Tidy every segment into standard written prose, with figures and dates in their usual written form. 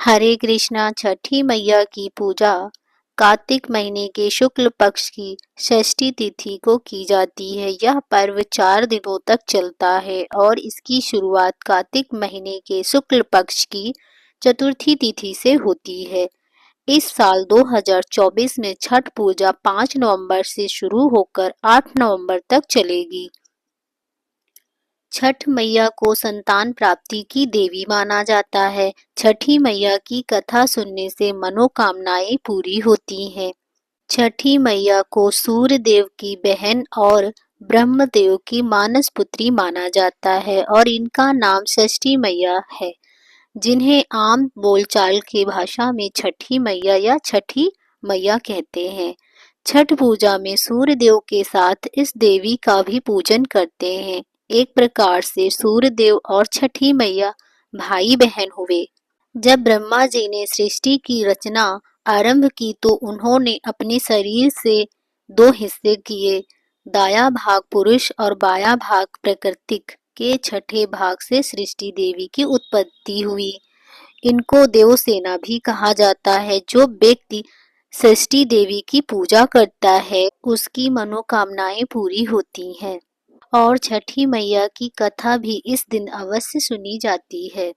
हरे कृष्णा। छठी मैया की पूजा कार्तिक महीने के शुक्ल पक्ष की षष्ठी तिथि को की जाती है। यह पर्व 4 दिनों तक चलता है और इसकी शुरुआत कार्तिक महीने के शुक्ल पक्ष की चतुर्थी तिथि से होती है। इस साल 2024 में छठ पूजा 5 नवंबर से शुरू होकर 8 नवंबर तक चलेगी। छठ मैया को संतान प्राप्ति की देवी माना जाता है। छठी मैया की कथा सुनने से मनोकामनाएं पूरी होती हैं। छठी मैया को सूर्य देव की बहन और ब्रह्मदेव की मानस पुत्री माना जाता है और इनका नाम षष्ठी मैया है, जिन्हें आम बोलचाल की भाषा में छठी मैया या छठी मैया कहते हैं। छठ पूजा में सूर्य देव के साथ इस देवी का भी पूजन करते हैं। एक प्रकार से सूर्य देव और छठी मैया भाई बहन हुए। जब ब्रह्मा जी ने सृष्टि की रचना आरंभ की तो उन्होंने अपने शरीर से 2 हिस्से किए। दाया भाग पुरुष और बाया भाग प्राकृतिक के छठे भाग से सृष्टि देवी की उत्पत्ति हुई। इनको देवसेना भी कहा जाता है। जो व्यक्ति षष्ठी देवी की पूजा करता है उसकी मनोकामनाएं पूरी होती हैं और छठी मैया की कथा भी इस दिन अवश्य सुनी जाती है।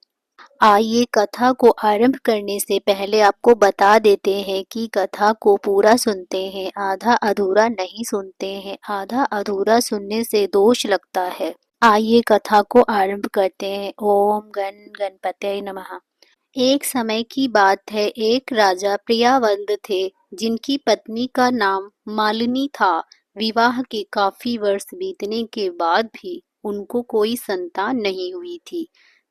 आइए कथा को आरंभ करने से पहले आपको बता देते हैं कि कथा को पूरा सुनते हैं, आधा अधूरा नहीं सुनते हैं। आधा अधूरा सुनने से दोष लगता है। आइए कथा को आरंभ करते हैं। ओम गण गणपतये नमः। एक समय की बात है, एक राजा प्रियावंत थे जिनकी पत्नी का नाम मालिनी था। विवाह के काफी वर्ष बीतने के बाद भी उनको कोई संतान नहीं हुई थी।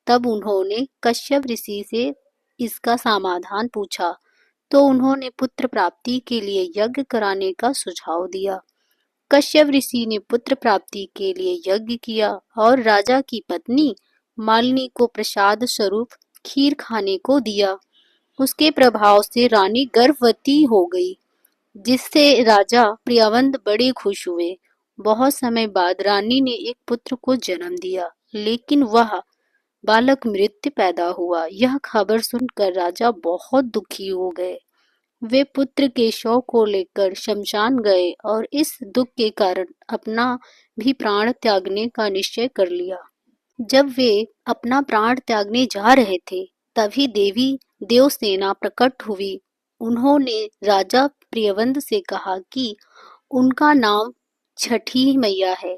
तब उन्होंने कश्यप ऋषि से इसका समाधान पूछा तो उन्होंने पुत्र प्राप्ति के लिए यज्ञ कराने का सुझाव दिया। कश्यप ऋषि ने पुत्र प्राप्ति के लिए यज्ञ किया और राजा की पत्नी मालिनी को प्रसाद स्वरूप खीर खाने को दिया। उसके प्रभाव से रानी गर्भवती हो गई, जिससे राजा प्रियावंत बड़े खुश हुए। बहुत समय बाद रानी ने एक पुत्र को जन्म दिया, लेकिन वह बालक मृत पैदा हुआ। यह खबर सुनकर राजा बहुत दुखी हो गए। वे पुत्र के शव को लेकर शमशान गए और इस दुख के कारण अपना भी प्राण त्यागने का निश्चय कर लिया। जब वे अपना प्राण त्यागने जा रहे थे तभी देवी देवसेना प्रकट हुई। उन्होंने राजा प्रियवंत से कहा कि उनका नाम छठी मैया है।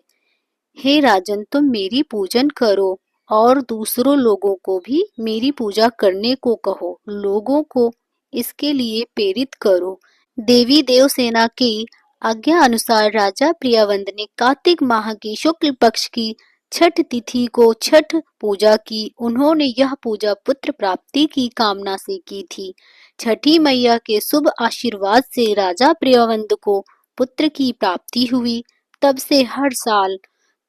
हे राजन, तुम मेरी पूजन करो और दूसरों लोगों को भी मेरी पूजा करने को कहो। लोगों को इसके लिए प्रेरित करो। देवी देवसेना की आज्ञा अनुसार राजा प्रियवंत ने कार्तिक माह की शुक्ल पक्ष की छठ तिथि को छठ पूजा की। उन्होंने यह पूजा पुत्र प्राप्ति की कामना से की थी। छठी मैया के शुभ आशीर्वाद से राजा प्रियवंत को पुत्र की प्राप्ति हुई। तब से हर साल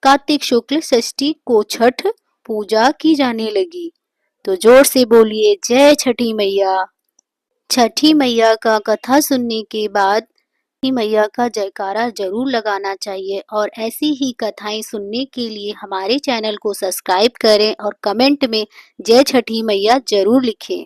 कार्तिक शुक्ल षष्ठी को छठ पूजा की जाने लगी। तो जोर से बोलिए जय छठी मैया। छठी मैया का कथा सुनने के बाद छठी मैया का जयकारा जरूर लगाना चाहिए और ऐसी ही कथाएं सुनने के लिए हमारे चैनल को सब्सक्राइब करें और कमेंट में जय छठी मैया जरूर लिखें।